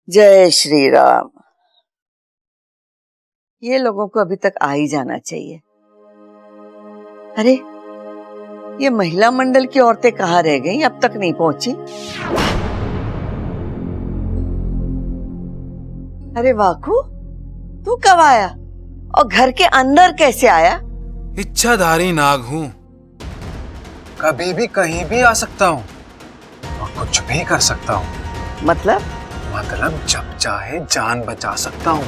जय श्री राम। ये लोगों को अभी तक आ ही जाना चाहिए। अरे ये महिला मंडल की औरतें कहाँ रह गईं? अब तक नहीं पहुंची। अरे वाकू, तू कब आया और घर के अंदर कैसे आया? इच्छाधारी नाग हूँ, कभी भी कहीं भी आ सकता हूँ और कुछ भी कर सकता हूँ। मतलब जब चाहे जान बचा सकता हूँ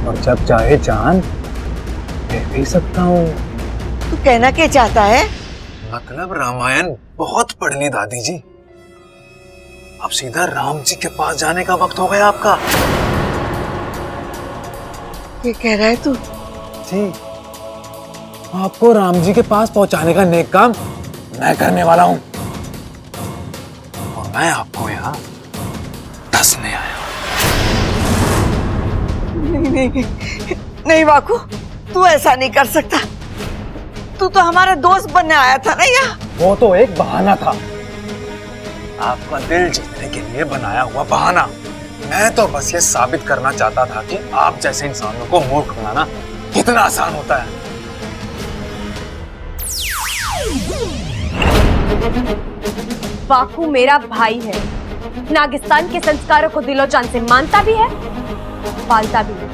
और जब चाहे जान ले भी सकता हूँ। तू कहना क्या चाहता है? मतलब रामायण बहुत पढ़ ली दादी जी, अब सीधा राम जी के पास जाने का वक्त हो गया आपका। ये कह रहा है तू? जी, आपको राम जी के पास पहुंचाने का नेक काम मैं करने वाला हूं और मैं आपको यहाँ दसने आया। नहीं वाकू, तू ऐसा नहीं कर सकता। तू तो हमारा दोस्त बनने आया था ना यहाँ। वो तो एक बहाना था, आपका दिल जीतने के लिए बनाया हुआ बहाना। मैं तो बस ये साबित करना चाहता था कि आप जैसे इंसानों को मूर्ख बनाना कितना आसान होता है। वाकू मेरा भाई है, नागिस्तान के संस्कारों को दिलो जान से मानता भी है, पालता भी है।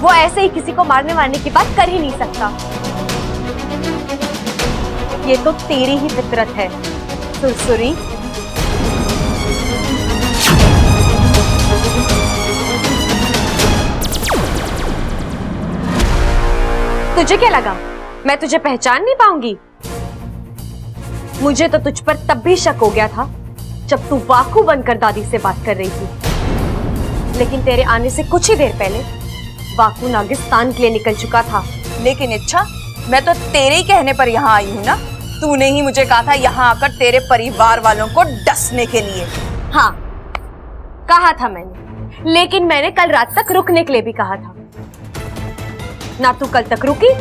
वो ऐसे ही किसी को मारने वारने की बात कर ही नहीं सकता। ये तो तेरी ही फितरत है सुरसुरी। तुझे क्या लगा मैं तुझे पहचान नहीं पाऊंगी? मुझे तो तुझ पर तब भी शक हो गया था जब तू वाकू बनकर दादी से बात कर रही थी, लेकिन तेरे आने से कुछ ही देर पहले वाकू नागिस्तान के लिए निकल चुका था। लेकिन इच्छा, मैं तो तेरे ही कहने पर यहाँ आई हूँ ना। तूने ही मुझे कहा था यहाँ आकर तेरे परिवार वालों को डसने के लिए। हाँ, कहा था मैंने, लेकिन मैंने कल रात तक रुकने के लिए भी कहा था। ना तू कल तक रुकी,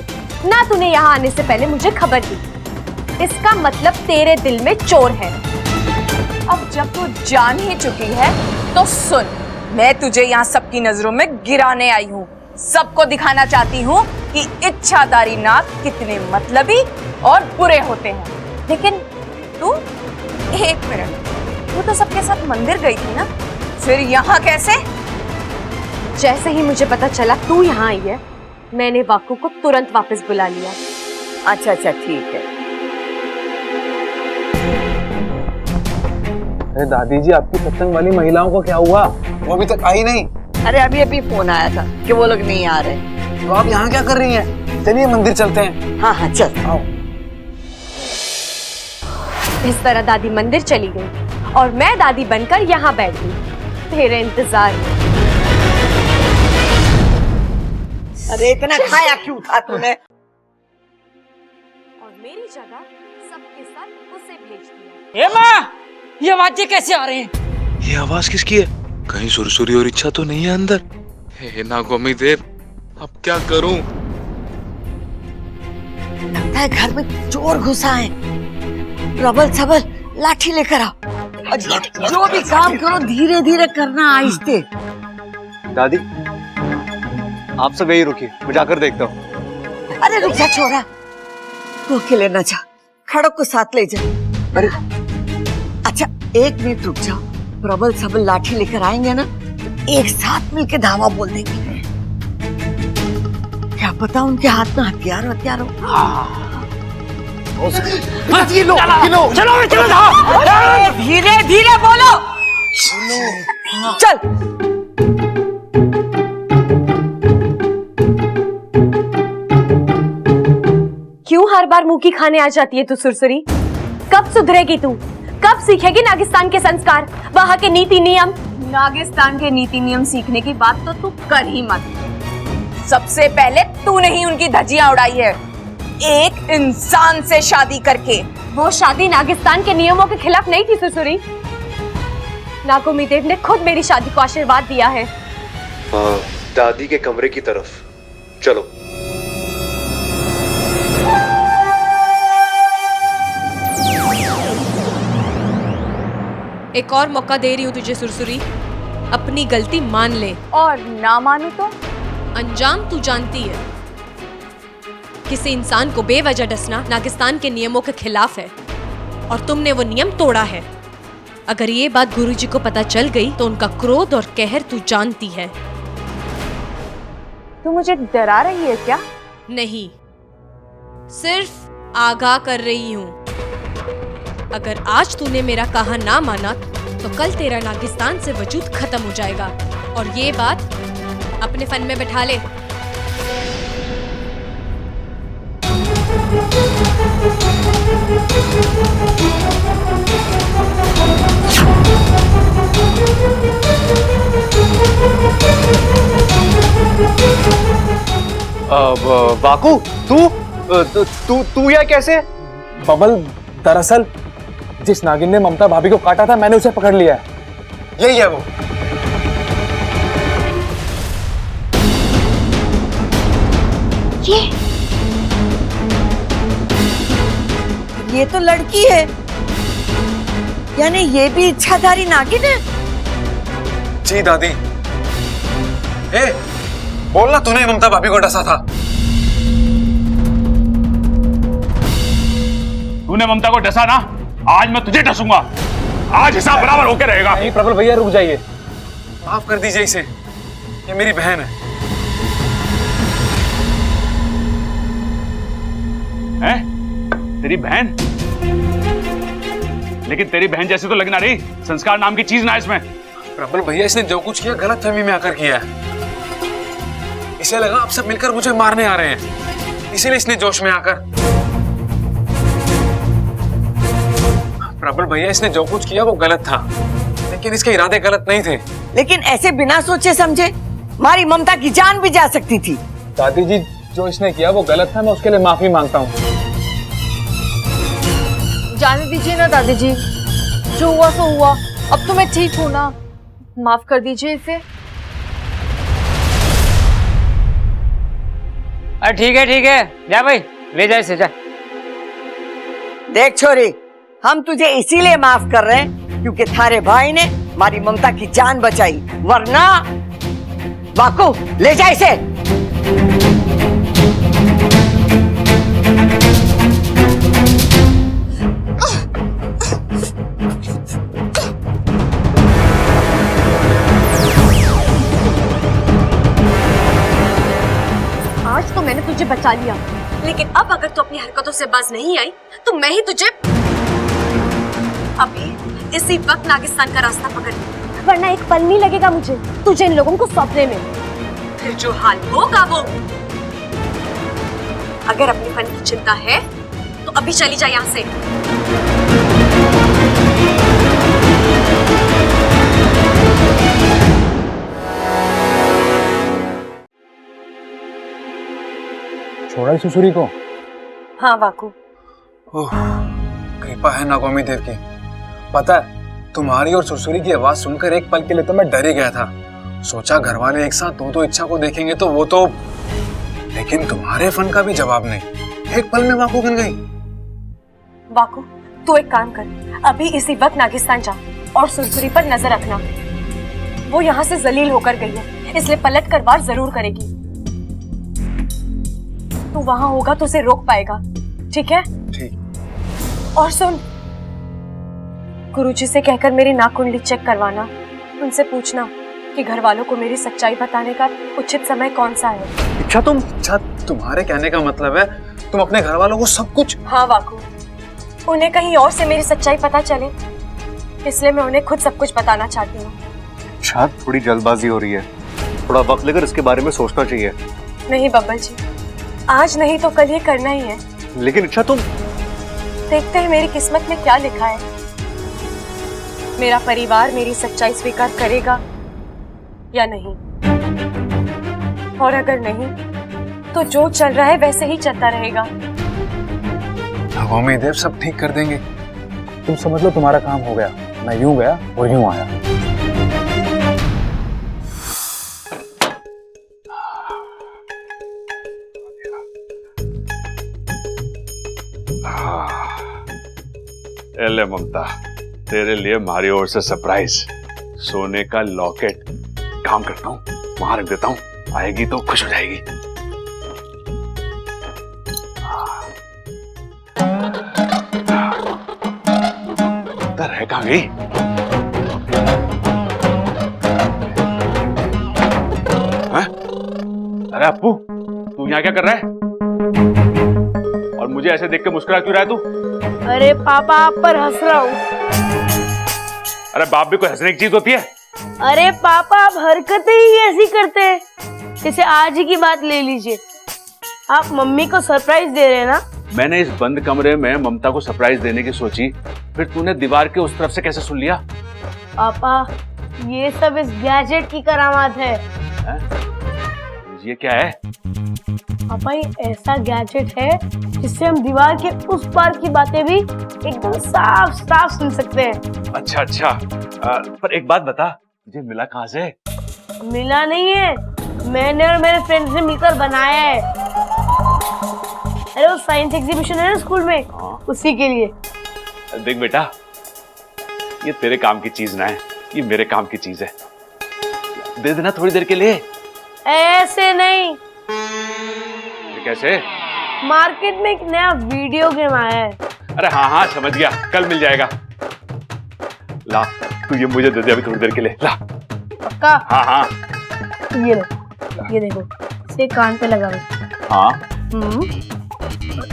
ना तूने यहाँ आने से पहले मुझे खबर दी। इसका मतलब तेरे दिल में चोर है। अब जब तू जान ही चुकी है तो सुन, मैं तुझे यहाँ सबकी नजरों में गिराने आई हूँ। सबको दिखाना चाहती हूँ कि इच्छाधारी नाग कितने मतलबी और बुरे होते हैं। लेकिन तू, एक मिनट, तू तो सबके साथ मंदिर गई थी ना, फिर यहाँ कैसे? जैसे ही मुझे पता चला तू यहाँ आई है, मैंने वाकू को तुरंत वापस बुला लिया। अच्छा ठीक है। अरे दादी जी, आपकी सत्संग वाली महिलाओं को क्या हुआ? वो अभी तक आई नहीं। अरे अभी फोन आया था कि वो लोग नहीं आ रहे। तो आप यहाँ क्या कर रही हैं? चलिए मंदिर चलते हैं। हाँ चल आओ। इस तरह दादी मंदिर चली गई और मैं दादी बनकर यहाँ बैठ गई तेरे इंतजार में। अरे इतना खाया क्यों था तूने? और मेरी जगह सबके साथ उसे भेज दिया। ए माँ, ये आवाजें कैसे आ रही हैं? ये आवाज किसकी है? कहीं सुरसुरी और इच्छा तो नहीं है अंदर? हे नागोमी देव, अब क्या करूं? लगता है घर में चोर घुसा है। प्रबल सबल लाठी लेकर आओ और जो भी काम करो धीरे धीरे करना, आहिस्ते। दादी, आप सब यही रुकिए, मैं जाकर देखता हूँ। अरे रुक जा छोरा, तू अकेले न जा, खड़क को साथ ले जा। अरे अच्छा एक मिनट रुक जाओ, प्रबल सबल लाठी लेकर आएंगे ना, एक साथ मिलके धावा बोल देंगे। क्या पता उनके हाथ में हथियार हो। चलो धीरे धीरे बोलो। चल। क्यों हर बार मुंह की खाने आ जाती है तू सुरसुरी? कब सुधरेगी तू? कब सीखेगी नागिस्तान के संस्कार, वहाँ के नीति नियम? नागिस्तान के नीति नियम सीखने की बात तो तू कर ही मत। सबसे पहले तूने ही उनकी धज्जियां उड़ाई है, एक इंसान से शादी करके। वो शादी नागिस्तान के नियमों के खिलाफ नहीं थी सुरसुरी। नागोमी देव ने खुद मेरी शादी को आशीर्वाद दिया है। दादी के कमरे की तरफ चलो। एक और मौका दे रही हूँ तुझे सुरसुरी, अपनी गलती मान ले। और ना मानू तो? अंजाम तू जानती है। किसी इंसान को बेवजह डसना नागिस्तान के नियमों के खिलाफ है और तुमने वो नियम तोड़ा है। अगर ये बात गुरुजी को पता चल गई तो उनका क्रोध और कहर तू जानती है। तू मुझे डरा रही है क्या? नहीं, सिर्फ आगाह कर रही हूं। अगर आज तूने मेरा कहा ना माना तो कल तेरा नागिस्तान से वजूद खत्म हो जाएगा। और ये बात अपने फन में बैठा ले। बाकू, तू यह कैसे? बबल, दरअसल जिस नागिन ने ममता भाभी को काटा था मैंने उसे पकड़ लिया है। यही है वो। ये तो लड़की है, यानी ये भी इच्छाधारी नागिन है। जी दादी। ए, बोलना तूने ममता भाभी को डसा था। तूने ममता को डसा ना, आज मैं तुझे डसूंगा। आज हिसाब बराबर होके रहेगा। नहीं प्रबल भैया, रुक जाइए, माफ कर दीजिए इसे, ये मेरी बहन है। हैं? तेरी बहन? लेकिन तेरी बहन जैसी तो लग ना रही। संस्कार नाम की चीज ना इसमें। प्रबल भैया, इसने जो कुछ किया गलत फहमी में आकर किया है। इसे लगा आप सब मिलकर मुझे मारने आ रहे हैं, इसीलिए इसने जोश में आकर। प्रबल भैया, इसने जो कुछ किया वो गलत था, लेकिन इसके इरादे गलत नहीं थे। लेकिन ऐसे बिना सोचे समझे मारी ममता की जान भी जा सकती थी। दादी जी, जो इसने किया वो गलत था, मैं उसके लिए माफी मांगता हूँ। जाने दीजिए ना दादी जी, जो हुआ सो हुआ। अब तो मैं ठीक हूँ ना, माफ कर दीजिए इसे। अरे ठीक है, जा भाई, ले जा इसे, जा। देख छोरी, हम तुझे इसीलिए माफ कर रहे हैं क्योंकि थारे भाई ने हमारी ममता की जान बचाई, वरना बाकू ले जा इसे। आज तो मैंने तुझे बचा लिया, लेकिन अब अगर तू अपनी हरकतों से बाज नहीं आई तो मैं ही तुझे अभी इसी वक्त नागिस्तान का रास्ता पकड़, वरना एक पल नहीं लगेगा मुझे तुझे इन लोगों को सौंपने में। फिर जो हाल होगा वो। अगर अपने फन की चिंता है तो अभी चली जा यहाँ से। छोड़ा ही सुसुरी को? हाँ वाकू। ओह, कृपा है नागोमी देव की। पता है, तुम्हारी और सुरसुरी की आवाज सुनकर एक पल के लिए तो मैं डर ही गया था। सोचा घर वाले एक साथ दो इच्छा को देखेंगे तो वो तो, लेकिन तुम्हारे फन का भी जवाब नहीं। एक पल में वाकू बन गई। वाकू, तू एक काम कर, अभी इसी वक्त नागिस्तान जा और सुरसुरी पर नजर रखना। वो यहाँ से जलील होकर गई है, इसलिए पलट कर वार जरूर करेगी। तू वहां होगा तो उसे रोक पाएगा, ठीक है? ठीक। और सुन, गुरुजी से कहकर मेरी नाक कुंडली चेक करवाना। उनसे पूछना कि घर वालों को मेरी सच्चाई बताने का उचित समय कौन सा है। अच्छा तुम्हारे कहने का मतलब है तुम अपने घर वालों को सब कुछ? हाँ वाकू, उन्हें कहीं और से मेरी सच्चाई पता चले, इसलिए मैं उन्हें खुद सब कुछ बताना चाहती हूँ। शायद थोड़ी जल्दबाजी हो रही है, थोड़ा वक्त लेकर इसके बारे में सोचना चाहिए। नहीं बब्बल जी, आज नहीं तो कल ये करना ही है। लेकिन अच्छा, तुम देखते हैं मेरी किस्मत में क्या लिखा है। मेरा परिवार मेरी सच्चाई स्वीकार करेगा या नहीं, और अगर नहीं तो जो चल रहा है वैसे ही चलता रहेगा। नागोमी देव सब ठीक कर देंगे, तुम समझ लो तुम्हारा काम हो गया। मैं यूं गया और यूं आया। ले ममता, तेरे लिए हमारी ओर से सरप्राइज, सोने का लॉकेट। काम करता हूँ, वहां रख देता हूँ, आएगी तो खुश हो जाएगी। है कहाँ गई? अरे अप्पू, तू यहाँ क्या कर रहा है? और मुझे ऐसे देख के मुस्कुरा क्यों रहा है तू? अरे पापा, आप पर हंस रहा हूँ। अरे बाप भी कोई हंसने की चीज होती है? अरे पापा, आप हरकतें ही ऐसी करते हैं। जैसे आज ही की बात ले लीजिए, आप मम्मी को सरप्राइज दे रहे हैं ना। मैंने इस बंद कमरे में ममता को सरप्राइज देने की सोची, फिर तूने दीवार के उस तरफ से कैसे सुन लिया? पापा, ये सब इस गैजेट की करामात है। ये क्या है? पापा, ये ऐसा गैजेट है जिससे हम दीवार के उस पार की बातें भी एकदम साफ साफ सुन सकते हैं। अच्छा अच्छा, पर एक बात बता, मुझे मिला कहाँ से? मिला नहीं है, मैंने और मेरे फ्रेंड्स ने मिलकर बनाया है। अरे वो साइंस एग्जीबिशन है ना स्कूल में, उसी के लिए। देख बेटा, ये तेरे काम की चीज ना है, ये मेरे काम की चीज है। दे देना थोड़ी देर के लिए। ऐसे नहीं। ये कैसे? मार्केट में एक नया वीडियो गेम आया है। अरे हाँ हाँ, समझ गया, कल मिल जाएगा। ला, तू ये मुझे दे दे अभी थोड़ी देर के लिए। ला। पक्का? हाँ हाँ। ये लो, ये देखो, इसे कान पे लगा लो। हाँ।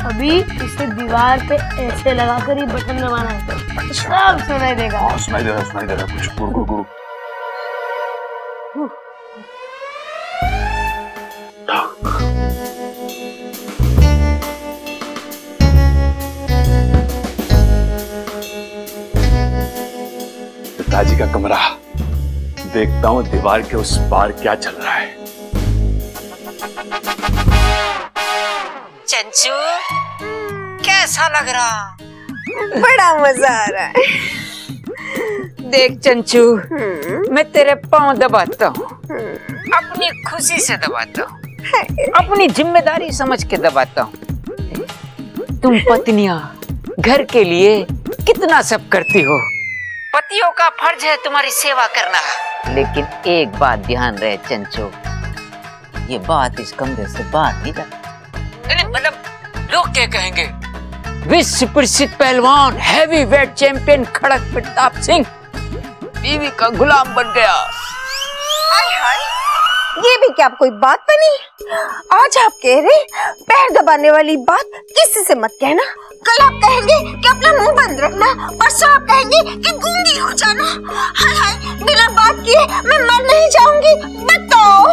अभी इसे दीवार पे ऐसे लगाकर ये बटन दबाना है, सब सुनाई देगा। हाँ, सुनाई दे रहा कुछ गुरु गुरु गुरु। पिताजी का कमरा, देखता हूँ दीवार के उस पार क्या चल रहा है। चंचू, कैसा लग रहा? बड़ा मजा आ रहा है। देख चंचू, मैं तेरे पांव दबाता हूँ, अपनी खुशी से दबाता हूँ, अपनी जिम्मेदारी समझ के दबाता हूँ। तुम पत्नियां घर के लिए कितना सब करती हो, पतियों का फर्ज है तुम्हारी सेवा करना। लेकिन एक बात ध्यान रहे चंचू, ये बात इस कमरे से बात नहीं जाती। मतलब लोग क्या कहेंगे? विश्व प्रसिद्ध पहलवान हैवी वेट चैंपियन खड़क प्रताप सिंह बीवी का गुलाम बन गया। हाय हाय, ये भी क्या कोई बात बनी? आज आप कह रहे पैर दबाने वाली बात किसी से मत कहना। कल आप कहेंगे कि अपना मुंह बंद रखना, परसों आप कहेंगे कि गूंगी हो जाना। हाय हाय, बिना बात किए मैं मर नहीं जाऊंगी, बताओ।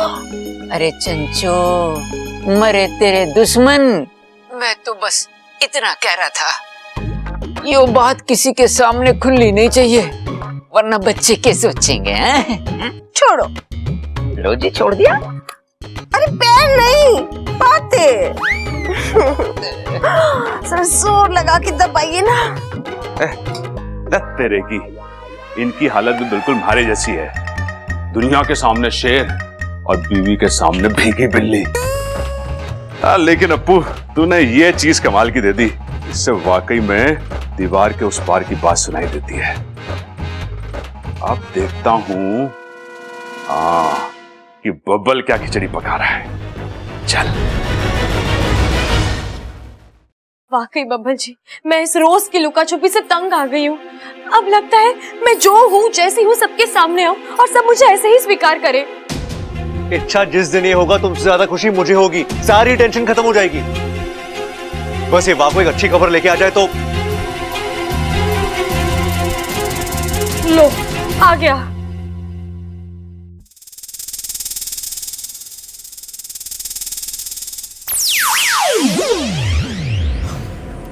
अरे चंचू, मरे तेरे दुश्मन, मैं तो बस इतना कह रहा था। ये बात किसी के सामने खुलनी नहीं चाहिए, वरना बच्चे क्या सोचेंगे? हैं? छोड़ो। लो जी, छोड़ दिया। अरे पैर नहीं, बातें। सर जोर लगा के दबाइए ना। लत तेरे की, इनकी हालत भी बिल्कुल हमारे जैसी है। दुनिया के सामने शेर और बीवी के सामने भीगी बिल्ली। लेकिन अप्पू, तूने ये चीज कमाल की दे दी, इससे वाकई में दीवार के उस पार की बात सुनाई देती है। अब देखता हूँ कि बब्बल क्या खिचड़ी पका रहा है। चल। वाकई बब्बल जी, मैं इस रोज की लुका छुपी से तंग आ गई हूँ। अब लगता है मैं जो हूँ, जैसी हूँ, सबके सामने आऊँ और सब मुझे ऐसे ही स्वीकार करे। इच्छा जिस दिन ये होगा, तुमसे ज्यादा खुशी मुझे होगी। सारी टेंशन खत्म हो जाएगी। बस ये वाकई एक अच्छी खबर लेके आ जाए तो। लो, आ गया।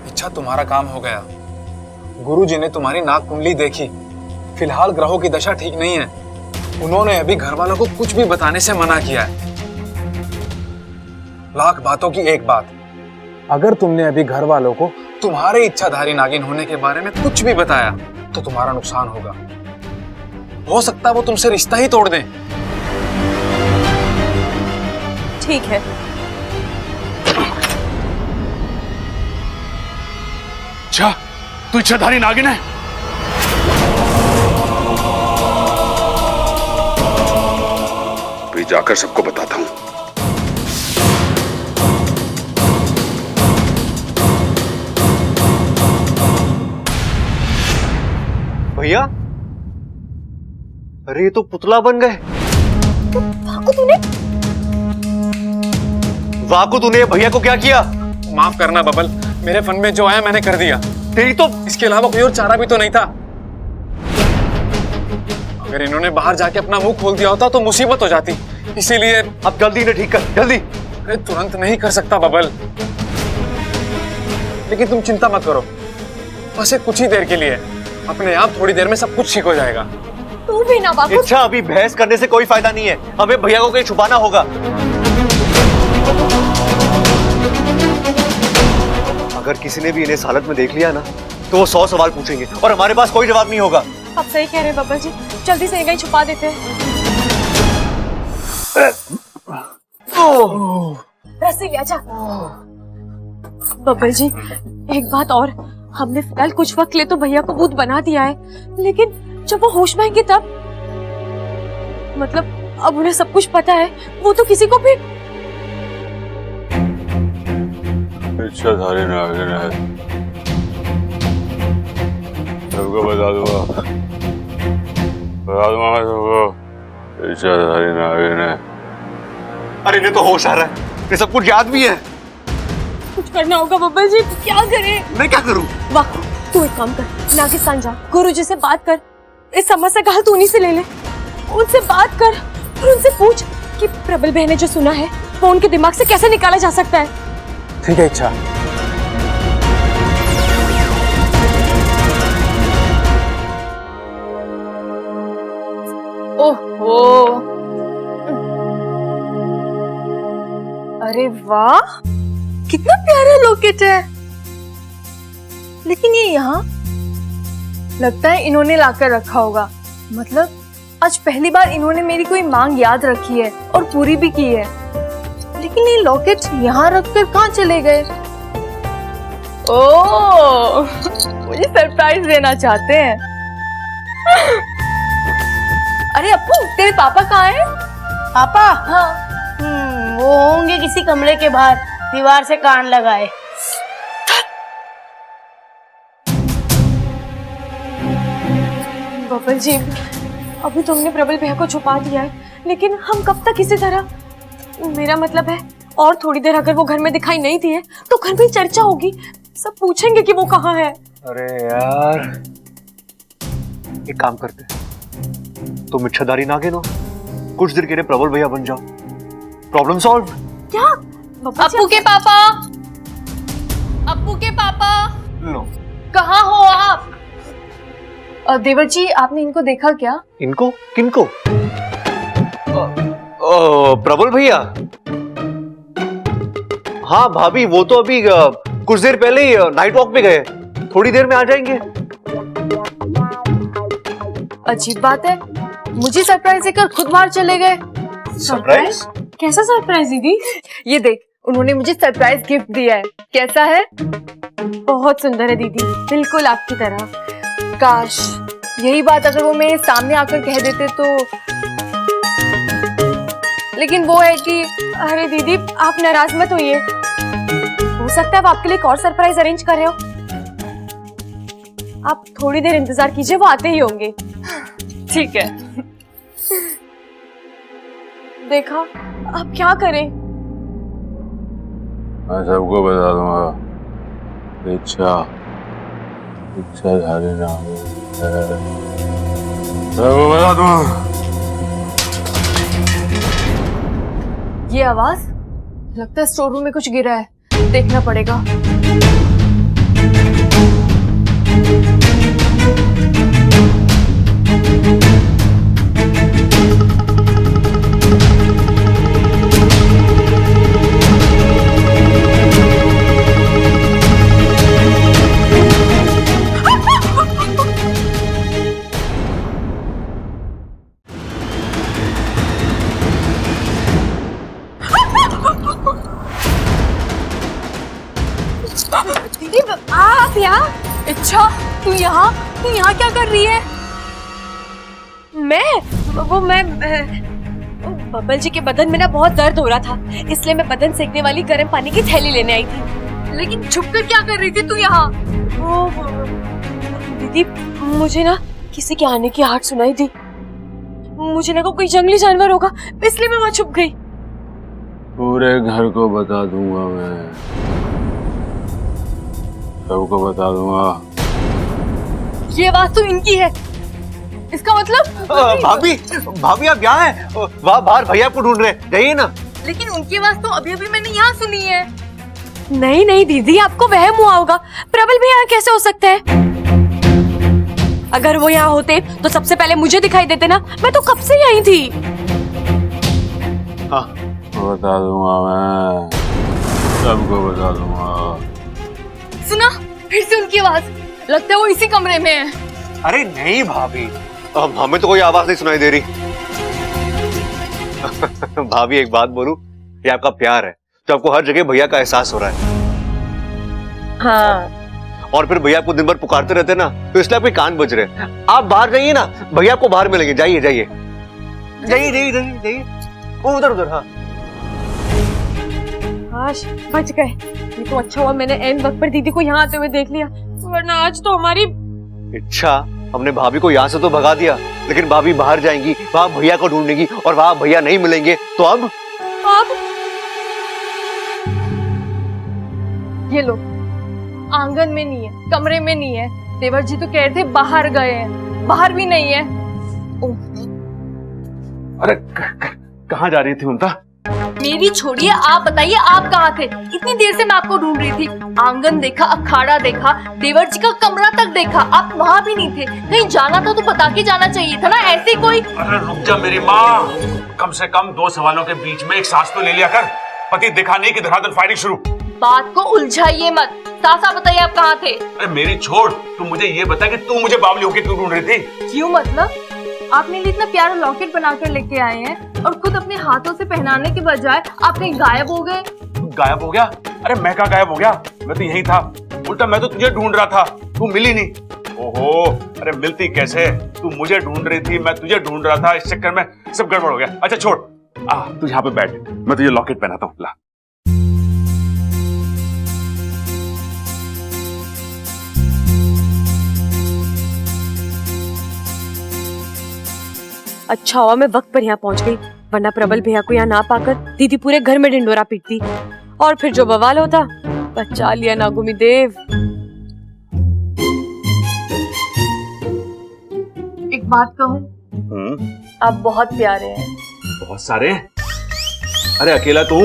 इच्छा, तुम्हारा काम हो गया। गुरुजी ने तुम्हारी नाक कुंडली देखी। फिलहाल ग्रहों की दशा ठीक नहीं है। उन्होंने अभी घर वालों को कुछ भी बताने से मना किया है। लाख बातों की एक बात, अगर तुमने अभी घर वालों को तुम्हारे इच्छाधारी नागिन होने के बारे में कुछ भी बताया तो तुम्हारा नुकसान होगा। हो सकता है वो तुमसे रिश्ता ही तोड़ दें। ठीक है। अच्छा, तू इच्छाधारी नागिन है? जाकर सबको बताता हूँ। भैया, अरे ये तो पुतला बन गए। वाकु तूने भैया को क्या किया? माफ करना बबल, मेरे फन में जो आया मैंने कर दिया। तेरी तो इसके अलावा कोई और चारा भी तो नहीं था। अगर इन्होंने बाहर जाके अपना मुंह खोल दिया होता तो मुसीबत हो जाती, इसीलिए। अब जल्दी इन्हें ठीक कर, जल्दी। अरे तुरंत नहीं कर सकता बबल, लेकिन तुम चिंता मत करो, बस एक कुछ ही देर के लिए। अपने आप थोड़ी देर में सब कुछ ठीक हो जाएगा। तू भी ना बाबू। अच्छा, अभी बहस करने से कोई फायदा नहीं है, हमें भैया को कहीं छुपाना होगा। अगर किसी ने भी इन्हें इस हालत में देख लिया ना, तो वो 100 सवाल पूछेंगे और हमारे पास कोई जवाब नहीं होगा। आप सही कह रहे हैं बाबा जी, जल्दी से कहीं छुपा देते हैं। रस्सी ले आजा। बब्बर जी, एक बात और, हमने फिलहाल कुछ वक्त ले तो भैया को भूत बना दिया है, लेकिन जब वो होश में आएंगे तब, मतलब अब उन्हें सब कुछ पता है, वो तो किसी को भी। इच्छाधारी नागिन है, सबको बता दूंगा मैं सबको। इच्छाधारी नागिन है। अरे इन्हें तो होश आ रहा है, ये सब कुछ याद भी है। कुछ करना होगा बब्बर जी, क्या करें? मैं क्या करूं? वाह, तू एक काम कर, नागिस्तान जा, गुरुजी से बात कर, इस समस्या का हल तू उन्हीं से ले ले। उनसे बात कर और उनसे पूछ कि प्रबल बहन ने जो सुना है वो उनके दिमाग से कैसे निकाला जा सकता है। ठीक है इच्छा। ओहो, अरे वाह, कितना प्यारा लॉकेट है। लेकिन ये यहाँ लगता है इन्होंने लाकर रखा होगा। मतलब आज पहली बार इन्होंने मेरी कोई मांग याद रखी है और पूरी भी की है। लेकिन ये लॉकेट यहाँ रखकर कहाँ चले गए? ओह, मुझे सरप्राइज देना चाहते हैं। अरे अप्पू, तेरे पापा कहाँ हैं? पापा? हाँ। वो होंगे किसी कमरे के बाहर, दीवार से कान लगाए। बबल जी, अभी तुमने प्रबल भैया को छुपा दिया है, लेकिन हम कब तक इसी तरह? मेरा मतलब है, और थोड़ी देर अगर वो घर में दिखाई नहीं दिए तो घर में चर्चा होगी, सब पूछेंगे कि वो कहाँ है। अरे यार, एक काम करते, तुम इच्छाधारी नागिन हो, कुछ देर के लिए प्रबल भैया बन जाओ, प्रॉब्लम सॉल्व। क्या? अप्पू के पापा, अप्पू के पापा, लो। कहाँ हो आप? देवर जी, आपने इनको देखा क्या? इनको? किनको? प्रबल भैया? हाँ भाभी, वो तो अभी कुछ देर पहले ही नाइट वॉक पे गए, थोड़ी देर में आ जाएंगे। अजीब बात है, मुझे सरप्राइज देकर खुद बाहर चले गए। सरप्राइज? कैसा सरप्राइज दीदी? ये देख, उन्होंने मुझे सरप्राइज गिफ्ट दिया है। कैसा है? बहुत सुंदर है दीदी, बिल्कुल आपकी तरह। काश यही बात अगर वो मेरे सामने आकर कह देते तो। लेकिन वो है कि, अरे दीदी, आप नाराज मत होइए, हो सकता है वो आपके लिए एक और सरप्राइज अरेंज कर रहे हो। आप थोड़ी देर इंतजार कीजिए, वो आते ही होंगे। ठीक है। देखा, अब क्या करें? मैं सबको बता दूंगा। इच्छाधारी नागिन है, सबको बता दूंगा। ये आवाज, लगता है स्टोर रूम में कुछ गिरा है, देखना पड़ेगा। आप यहाँ? इच्छा, तू यहाँ क्या कर रही है? मैं बबल जी के बदन में ना बहुत दर्द हो रहा था, इसलिए मैं बदन सेकने वाली गर्म पानी की थैली लेने आई थी। लेकिन छुपकर क्या कर रही थी तू यहाँ? दीदी, मुझे ना किसी के आने की आहट सुनाई दी। मुझे लगा कोई जंगली जानवर होगा, इसलिए मैं वहां छुप गई। पूरे घर को बता दूंगा मैं, सबको बता दूंगा। ये आवाज तो इनकी है, इसका मतलब भाभी भाभी आप यहाँ हैं? वहाँ बाहर भैया आपको ढूंढ रहे हैं, जाइए ना। लेकिन उनकी आवाज तो अभी अभी मैंने यहाँ सुनी है। नहीं नहीं दीदी, आपको वहम हुआ होगा। प्रबल भैया यहाँ कैसे हो सकते हैं? अगर वो यहाँ होते तो सबसे पहले मुझे दिखाई देते ना, मैं तो कब से यहीं थी। हाँ बता दूंगा मैं, सबको बता दूंगा। सुना फिर से उनकी आवाज, लगता है वो इसी कमरे में है। अरे नहीं भाभी, हमें तो कोई आवाज नहीं सुनाई दे रही। भाभी एक बात बोलूं, ये आपका प्यार है तो आपको हर जगह भैया का एहसास हो रहा है। हाँ, और फिर भैया आपको दिन भर पुकारते रहते ना, तो इसलिए आपके कान बज रहे हैं। आप बाहर जाइए ना, भैया आपको बाहर मिलेंगे। जाइए जाइए जाइए जाइए जाइए जाइए, वो उधर उधर। हाँ काश बच गए। ये तो अच्छा हुआ मैंने एन वक्त पर दीदी को यहाँ आते हुए देख लिया, वरना आज तो हमारी अच्छा, हमने भाभी को यहाँ से तो भगा दिया, लेकिन भाभी बाहर जाएंगी, वहां भैया को ढूंढेंगी और वहां भैया नहीं मिलेंगे तो अब ये लो, आंगन में नहीं है, कमरे में नहीं है। देवर जी तो कह रहे थे बाहर गए हैं, बाहर भी नहीं है। अरे कहाँ जा रही थी ममता? मेरी छोड़िए, आप बताइए आप कहाँ थे? इतनी देर से मैं आपको ढूंढ रही थी। आंगन देखा, अखाड़ा देखा, देवर जी का कमरा तक देखा, आप वहाँ भी नहीं थे। कहीं जाना था तो बता के जाना चाहिए था ना, ऐसे कोई। अरे रुक जा मेरी माँ, कम से कम दो सवालों के बीच में एक सांस तो ले लिया कर। पति दिखा नहीं कि धड़ाधड़ फायरिंग शुरू। बात को उलझाइए मत, साफ बताइए आप कहाँ थे? अरे मेरी छोड़, तू मुझे ये बता कि तू मुझे बावली होके क्यों ढूंढ रही थी? क्यों मतलब? आप मेरे लिए इतना प्यारा लॉकेट बनाकर लेके आए हैं और खुद अपने हाथों से पहनाने के बजाय आपने गायब हो गए। गायब हो गया? अरे मैं कहाँ गायब हो गया? मैं तो यही था। उल्टा मैं तो तुझे ढूंढ रहा था, तू मिली नहीं। ओहो, अरे मिलती कैसे? तू मुझे ढूंढ रही थी, मैं तुझे ढूंढ रहा था, इस चक्कर में सब गड़बड़ हो गया। अच्छा छोड़, तू यहाँ पे बैठ, मैं तुझे लॉकेट पहनाता हूँ। ला। अच्छा हुआ मैं वक्त पर यहाँ पहुँच गई, वरना प्रबल भैया को यहाँ ना पाकर दीदी पूरे घर में ढिंडोरा पीटती और फिर जो बवाल होता। बचा लिया नागुमी देव। एक बात कहूँ, आप बहुत प्यारे हैं। बहुत सारे? अरे अकेला तू,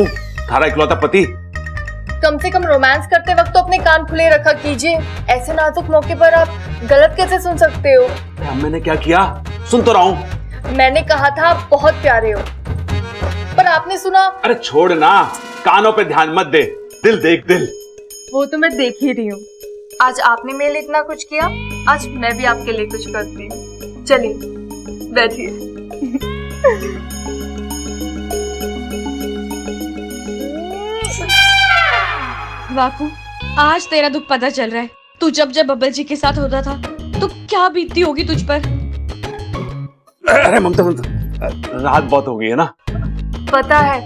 थारा इकलौता पति। कम से कम रोमांस करते वक्त तो अपने कान खुले रखा कीजिए। ऐसे नाजुक मौके पर आप गलत कैसे सुन सकते हो? मैंने क्या किया? सुन तो रहा हूँ। मैंने कहा था आप बहुत प्यारे हो, पर आपने सुना। अरे छोड़ ना, कानों पे ध्यान मत दे, दिल देख दिल। वो तो मैं देख ही रही हूँ। आज आपने मेरे लिए इतना कुछ किया, आज मैं भी आपके लिए कुछ करती हूँ। चलिए बैठिए। बापू, आज तेरा दुख पता चल रहा है। तू जब जब बब्बल जी के साथ होता था तो क्या बीतती होगी तुझ पर। अरे ममता रात बहुत हो गई है ना? पता है,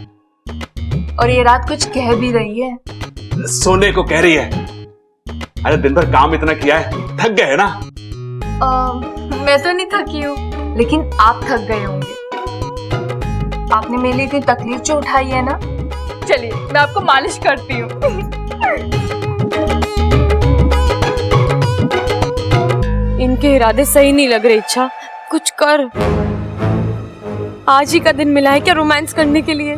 और ये रात कुछ कह भी रही है। सोने को कह रही है। अरे दिन भर काम इतना किया है, थक गए ना? मैं तो नहीं थकी हूँ, लेकिन आप थक गए होंगे। आपने मेरे लिए इतनी तकलीफ जो उठाई है ना। चलिए मैं आपको मालिश करती हूँ। इनके इरादे सही नहीं लग रहे। इच्छा कुछ कर, आज ही का दिन मिला है क्या रोमांस करने के लिए?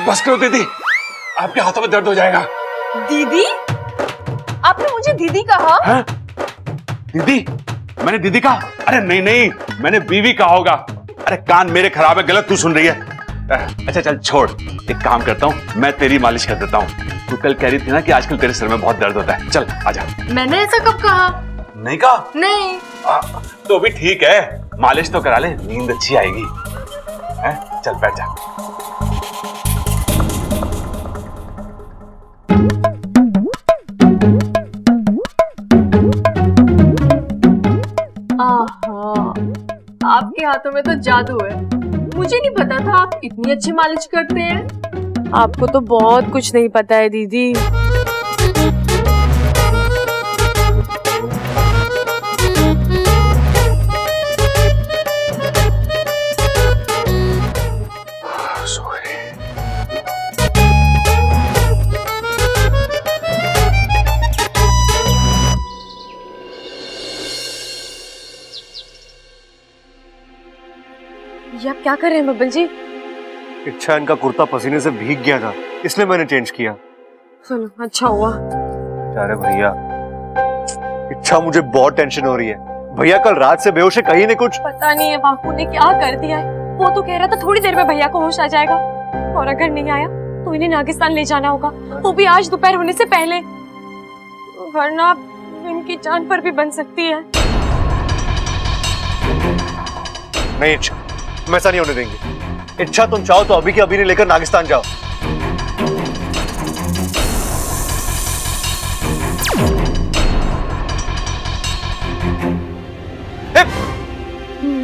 बस करो दीदी, आपके हाथों में दर्द हो जाएगा। दीदी? आपने मुझे दीदी कहा? है? दीदी? मैंने दीदी कहा? अरे नहीं नहीं, मैंने बीवी कहा होगा। अरे कान मेरे खराब है, गलत तू सुन रही है। अच्छा चल छोड़, एक काम करता हूँ, मैं तेरी मालिश कर देता हूँ। तू कल कह रही थी ना कि आजकल तेरे सिर में बहुत दर्द होता है। चल आजा। मैंने ऐसा कब कहा? नहीं कहा? नहीं। तो भी ठीक है, मालिश तो करा ले, नींद अच्छी आएगी। है? चल बैठ जा। आपके हाथों में तो जादू है। मुझे नहीं पता था आप इतनी अच्छी मालिश करते हैं। आपको तो बहुत कुछ नहीं पता है दीदी। ये आप क्या कर रहे हैं बब्बल जी? इच्छा इनका कुर्ता पसीने से भीग गया था, इसलिए मैंने चेंज किया। चलो अच्छा हुआ। अरे भैया, इच्छा मुझे बहुत टेंशन हो रही है। भैया कल रात से बेहोश है, कहीं ने कुछ पता नहीं है बापू ने क्या कर दिया है। वो तो कह रहा था थोड़ी देर में भैया को होश आ जाएगा, और अगर नहीं आया तो इन्हें नागिस्तान ले जाना होगा, वो भी आज दोपहर होने से पहले, वरना इनकी जान पर भी बन सकती है। नहीं इच्छा, हम ऐसा नहीं होने देंगे। इच्छा तुम चाहो तो अभी के अभी नहीं लेकर नागिस्तान जाओ।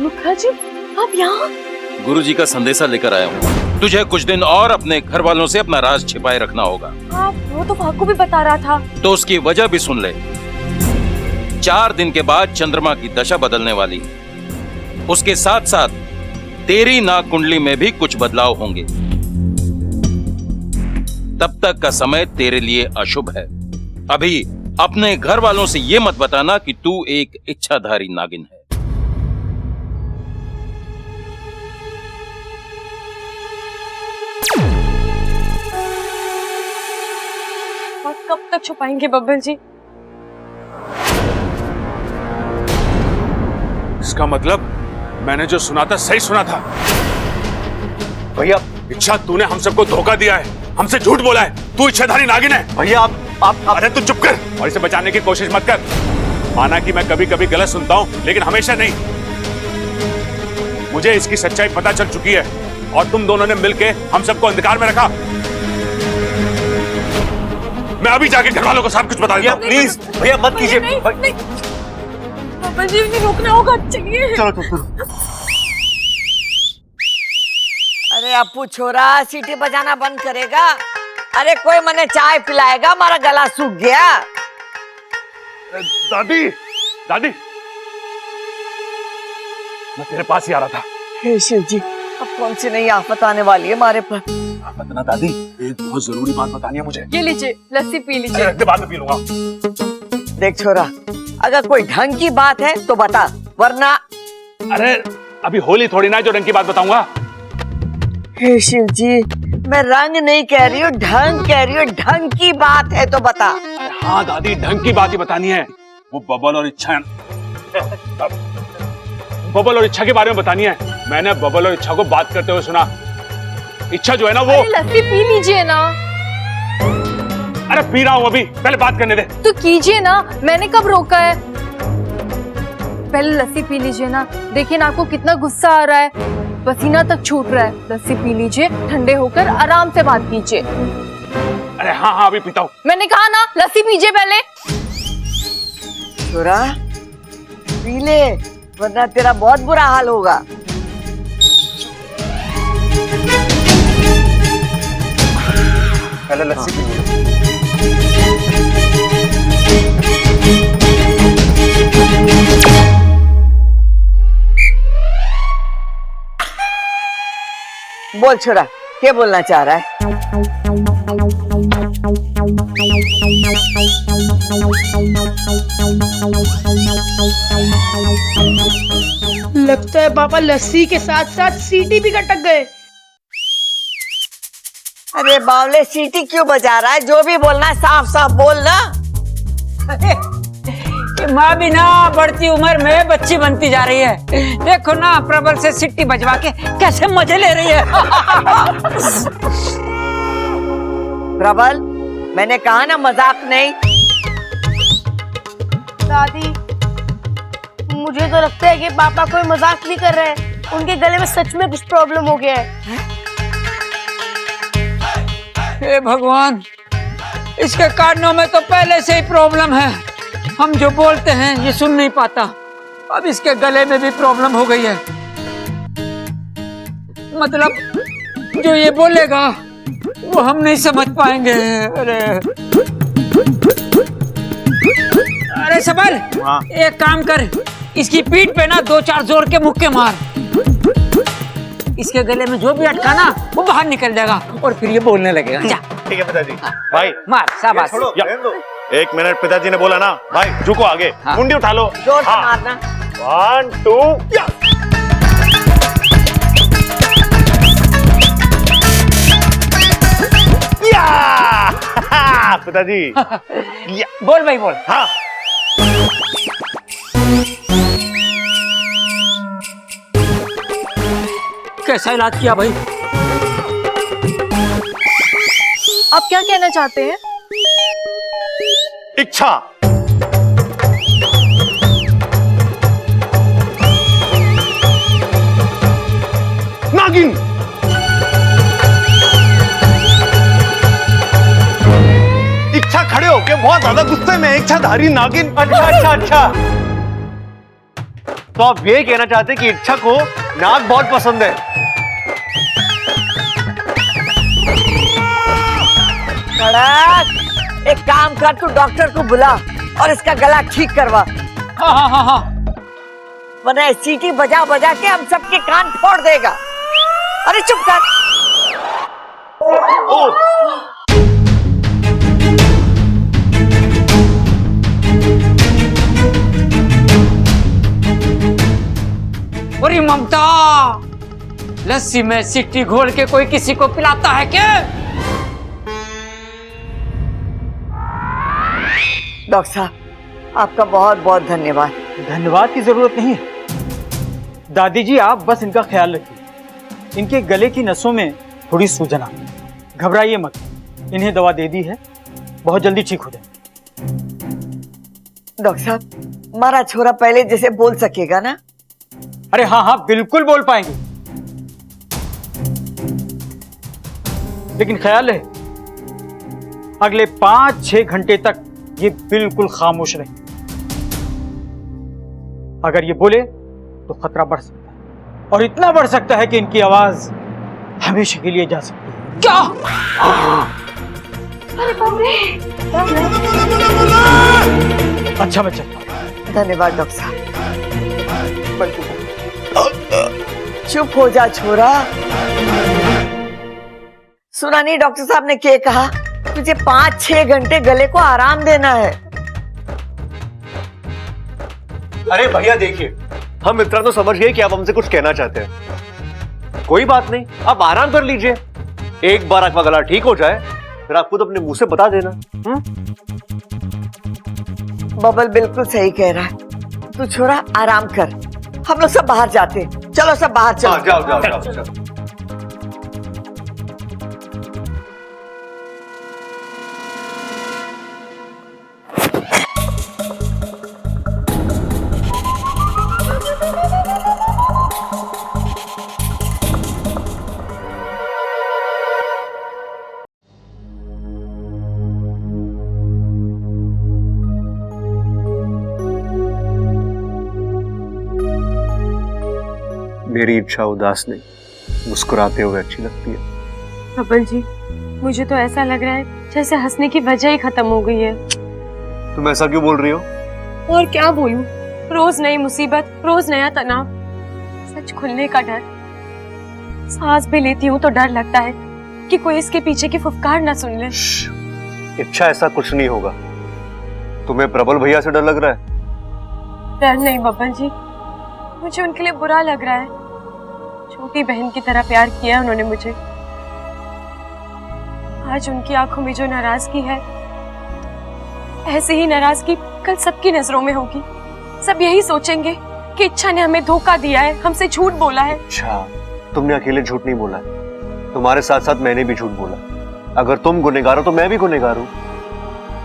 मुखा जी, आप यहाँ? गुरुजी का संदेशा लेकर आया हूँ। तुझे कुछ दिन और अपने घर वालों से अपना राज छिपाए रखना होगा। आप वो तो वाकू भी बता रहा था। तो उसकी वजह भी सुन ले। 4 दिन के बाद चंद्रमा की दशा बदलने वाली है। उसके साथ साथ तेरी नाग कुंडली में भी कुछ बदलाव होंगे। तब तक का समय तेरे लिए अशुभ है। अभी अपने घर वालों से ये मत बताना कि तू एक इच्छाधारी नागिन है। और कब तक छुपाएंगे बब्बल जी? इसका मतलब मैंने जो सुना था सही सुना था। भैया इच्छा, तूने हम सबको धोखा दिया है, हमसे झूठ बोला है। तू इच्छाधारी नागिन है। भैया आप अरे तू चुप कर और इसे बचाने की कोशिश मत कर। माना कि मैं कभी कभी गलत सुनता हूं, लेकिन हमेशा नहीं। मुझे इसकी सच्चाई पता चल चुकी है और तुम दोनों ने मिलकर हम सबको अंधकार में रखा। मैं अभी जाके घर वालों को सब कुछ बता देता हूं। प्लीज भैया मत कीजिए। बब्बल जी, इन्हें रोकना होगा। चलिए चलो। अरे अपू छोरा, सीटी बजाना बंद करेगा? अरे कोई मने चाय पिलाएगा, हमारा गला सूख गया। दादी, दादी, मैं तेरे पास ही आ रहा था। हे शिव जी, अब कौन सी नई आफत आने वाली है हमारे पर? ना दादी, एक बहुत जरूरी बात बतानी है मुझे। ये लीजिए, लस्सी पी लीजिए। बाद में पी लूंगा। देख छोरा, अगर कोई ढंग की बात है तो बता, वरना। अरे अभी होली थोड़ी ना जो ढंग की बात बताऊंगा। हे शिव जी, मैं रंग नहीं कह रही हूँ, ढंग कह रही हूँ। ढंग की बात है तो बता। हाँ दादी, ढंग की बात ही बतानी है। वो बबल और इच्छा, बबल और इच्छा के बारे में बतानी है। मैंने बबल और इच्छा को बात करते हुए सुना। इच्छा जो है ना, वो लस्सी पी लीजिए ना। अरे पी रहा हूँ अभी, पहले बात करने दे। तो कीजिए ना, मैंने कब रोका है? पहले लस्सी पी लीजिए ना। देखिए ना आपको कितना गुस्सा आ रहा है, पसीना तक छूट रहा है। लस्सी पी लीजिए, ठंडे होकर आराम से बात कीजिए। अरे हाँ हाँ अभी पीता हूँ। मैंने कहा ना, लस्सी पीजिए पहले। छोरा पी ले, वरना तेरा बहुत बुरा हाल होगा। पहले लस्सी पी लो। बोल छोरा, क्या बोलना चाह रहा है? लगता है पापा लस्सी के साथ साथ सीटी भी कटक गए। अरे बावले, सीटी क्यों बजा रहा है? जो भी बोलना है साफ साफ बोल ना। माँ भी ना बढ़ती उम्र में बच्ची बनती जा रही है। देखो ना, प्रबल से सिट्टी बजवा के कैसे मजे ले रही है। प्रबल, मैंने कहा ना मजाक नहीं। दादी, मुझे तो लगता है कि पापा कोई मजाक नहीं कर रहे हैं। उनके गले में सच में कुछ प्रॉब्लम हो गया है। हे भगवान, इसके कानों में तो पहले से ही प्रॉब्लम है। हम जो बोलते हैं ये सुन नहीं पाता। अब इसके गले में भी प्रॉब्लम हो गई है। मतलब जो ये बोलेगा वो हम नहीं समझ पाएंगे। अरे सबल, एक काम कर, इसकी पीठ पे ना 2-4 जोर के मुक्के मार। इसके गले में जो भी अटका ना वो बाहर निकल जाएगा और फिर ये बोलने लगेगा। जा। ठीक है पिताजी। भाई मार, शाबाश। एक मिनट, पिताजी ने बोला ना, भाई झुको आगे, मुंडी उठा लो, जोर से मारना। 1 2 या। पिताजी बोल भाई बोल। हाँ, कैसा इलाज किया भाई? आप क्या कहना चाहते हैं? इच्छा। नागिन। इच्छा खड़े होके बहुत ज्यादा गुस्से में, इच्छाधारी नागिन। अच्छा। तो आप ये कहना चाहते कि इच्छा को नाग बहुत पसंद है? कड़क, एक काम कर, तू डॉक्टर को बुला और इसका गला ठीक करवा। हाँ। वरना सीटी बजा बजा के हम सबके कान फोड़ देगा। अरे चुप कर। अरे ममता, लस्सी में सिट्टी घोल के कोई किसी को पिलाता है क्या? डॉक्टर साहब, आपका बहुत बहुत धन्यवाद। धन्यवाद की जरूरत नहीं है दादी जी, आप बस इनका ख्याल रखिए। इनके गले की नसों में थोड़ी सूजन आ, घबराइए मत, इन्हें दवा दे दी है, बहुत जल्दी ठीक हो जाए। डॉक्टर साहब, हमारा छोरा पहले जैसे बोल सकेगा ना? अरे हाँ, बिल्कुल बोल पाएंगे, लेकिन ख्याल है अगले 5-6 घंटे तक ये बिल्कुल खामोश रहे। अगर ये बोले तो खतरा बढ़ सकता है, और इतना बढ़ सकता है कि इनकी आवाज हमेशा के लिए जा सकती है। क्या? अच्छा, मैं चलता हूं। धन्यवाद डॉक्टर साहब। चुप हो जा छोरा। सुना नहीं डॉक्टर साहब ने क्या कहा? तुझे 5-6 घंटे गले को आराम देना है। अरे भैया देखिए, हम इतना तो समझ गए कि आप हमसे कुछ कहना चाहते हैं। कोई बात नहीं, आप आराम कर लीजिए। एक बार आपका गला ठीक हो जाए फिर आप खुद अपने मुंह से बता देना। बबल बिल्कुल सही कह रहा है। तू छोरा आराम कर, हम लोग सब बाहर जाते हैं। चलो सब बाहर चलो। जाओ। मेरी इच्छा उदास नहीं, मुस्कुराते हुए अच्छी लगती है। बबल जी, मुझे तो ऐसा लग रहा है जैसे हंसने की वजह ही खत्म हो गई है। तुम ऐसा क्यों बोल रही हो? और क्या बोलूं, रोज नई मुसीबत, रोज नया तनाव, सच खुलने का डर। सांस भी लेती हूँ तो डर लगता है कि कोई इसके पीछे की फुफकार ना सुन ले। इच्छा, ऐसा कुछ नहीं होगा। तुम्हें प्रबल भैया से डर लग रहा है? डर नहीं बबल जी, मुझे उनके लिए बुरा लग रहा है। छोटी बहन की तरह प्यार किया उन्होंने मुझे। आज उनकी आंखों में जो नाराजगी है, ऐसे ही नाराजगी कल सबकी नजरों में होगी। सब यही सोचेंगे कि इच्छा ने हमें धोखा दिया है, हमसे झूठ बोला है। अच्छा, तुमने अकेले झूठ नहीं बोला है, तुम्हारे साथ साथ मैंने भी झूठ बोला। अगर तुम गुनहगार हो तो मैं भी गुनहगार हूं।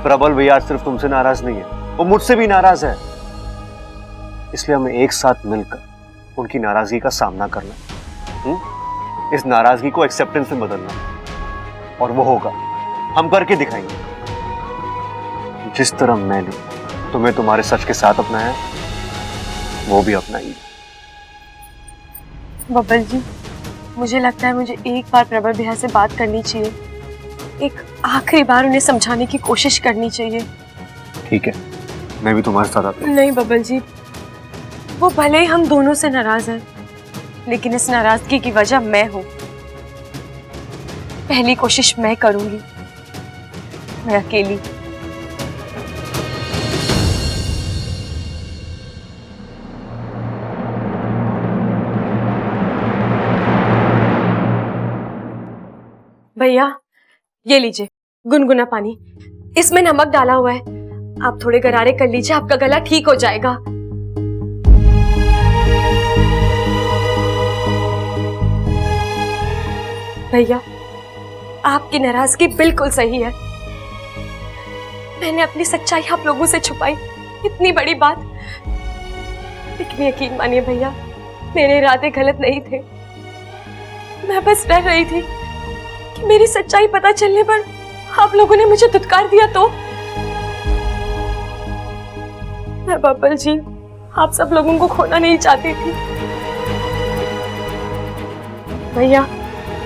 प्रबल भैया सिर्फ तुमसे नाराज नहीं है, वो मुझसे भी नाराज है। इसलिए हमें एक साथ मिलकर उनकी नाराजगी का सामना करना, इस नाराजगी को एक्सेप्टेंस में बदलना, और वो होगा, हम करके दिखाएंगे। जिस तरह मैंने तुम्हें तुम्हारे सच के साथ अपनाया, वो भी अपना ही। बब्बल जी, मुझे लगता है मुझे एक बार प्रबल भैया से बात करनी चाहिए, एक आखिरी बार उन्हें समझाने की कोशिश करनी चाहिए। ठीक है, मैं भी तुम्हारे साथ आता हूँ। नहीं बब्बल जी, वो भले ही हम दोनों से नाराज हैं, लेकिन इस नाराजगी की वजह मैं हूँ। पहली कोशिश मैं करूंगी, मैं अकेली। भैया, ये लीजिए गुनगुना पानी, इसमें नमक डाला हुआ है, आप थोड़े गरारे कर लीजिए, आपका गला ठीक हो जाएगा। भैया, आपकी नाराजगी बिल्कुल सही है। मैंने अपनी सच्चाई आप लोगों से छुपाई, इतनी बड़ी बात। लेकिन यकीन मानिए भैया, मेरे इरादे गलत नहीं थे। मैं बस डर रही थी कि मेरी सच्चाई पता चलने पर आप लोगों ने मुझे धुतकार दिया तो। मैं बब्बल जी, आप सब लोगों को खोना नहीं चाहती थी। भैया,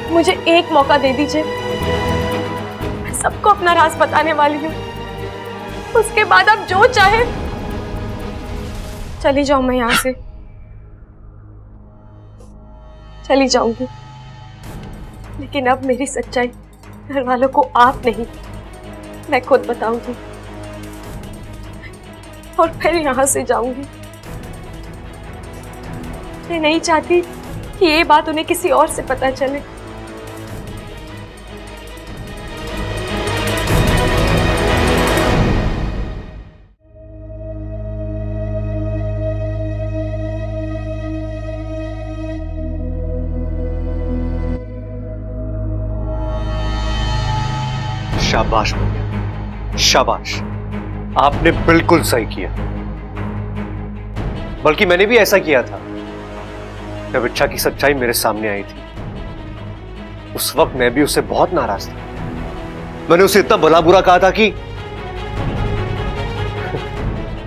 मुझे एक मौका दे दीजिए, मैं सबको अपना राज बताने वाली हूँ। उसके बाद आप जो चाहे। चली जाऊं मैं यहाँ से, चली जाऊंगी, लेकिन अब मेरी सच्चाई घर वालों को आप नहीं, मैं खुद बताऊंगी और फिर यहाँ से जाऊंगी। मैं नहीं चाहती कि ये बात उन्हें किसी और से पता चले। शाबाश भैया, शाबाश, आपने बिल्कुल सही किया। बल्कि मैंने भी ऐसा किया था जब इच्छा की सच्चाई मेरे सामने आई थी। उस वक्त मैं भी उससे बहुत नाराज था। मैंने उसे इतना भला बुरा कहा था कि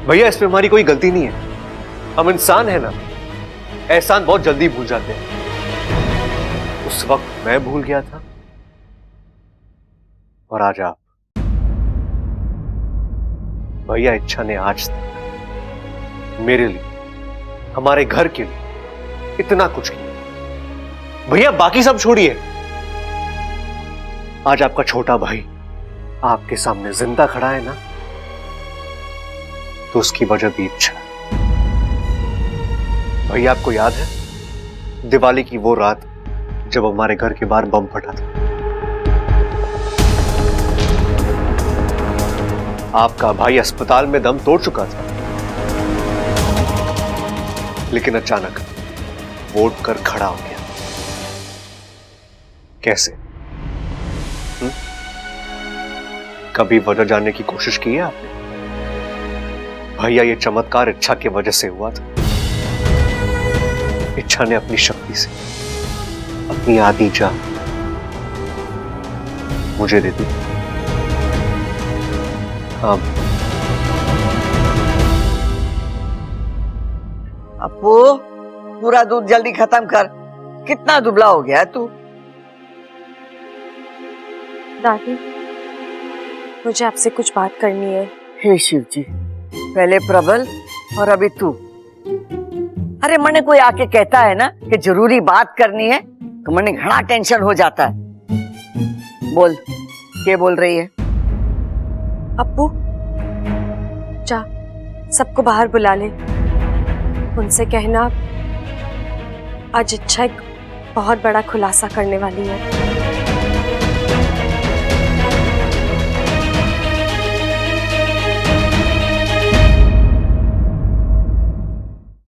भैया, इसमें हमारी कोई गलती नहीं है, हम इंसान हैं ना, एहसान बहुत जल्दी भूल जाते हैं। उस वक्त मैं भूल गया था और आज आप। भैया, इच्छा ने आज तक मेरे लिए, हमारे घर के लिए इतना कुछ किया। भैया, बाकी सब छोड़िए, आज आपका छोटा भाई आपके सामने जिंदा खड़ा है ना, तो उसकी वजह भी इच्छा। भैया, आपको याद है दिवाली की वो रात जब हमारे घर के बाहर बम फटा था? आपका भाई अस्पताल में दम तोड़ चुका था, लेकिन अचानक वो उठकर खड़ा हो गया। कैसे? कभी वजह जानने की कोशिश की है आपने? भैया, ये चमत्कार इच्छा की वजह से हुआ था। इच्छा ने अपनी शक्ति से अपनी आधी जान मुझे दे दी। हाँ अपू, पूरा दूध जल्दी खत्म कर, कितना दुबला हो गया है तू। दादी, मुझे आपसे कुछ बात करनी है। हे शिव जी, पहले प्रबल और अभी तू। अरे मने कोई आके कहता है ना कि जरूरी बात करनी है तो मने घना टेंशन हो जाता है। बोल, क्या बोल रही है? अप्पू, जा सबको बाहर बुला ले, उनसे कहना आज इच्छा एक बहुत बड़ा खुलासा करने वाली है।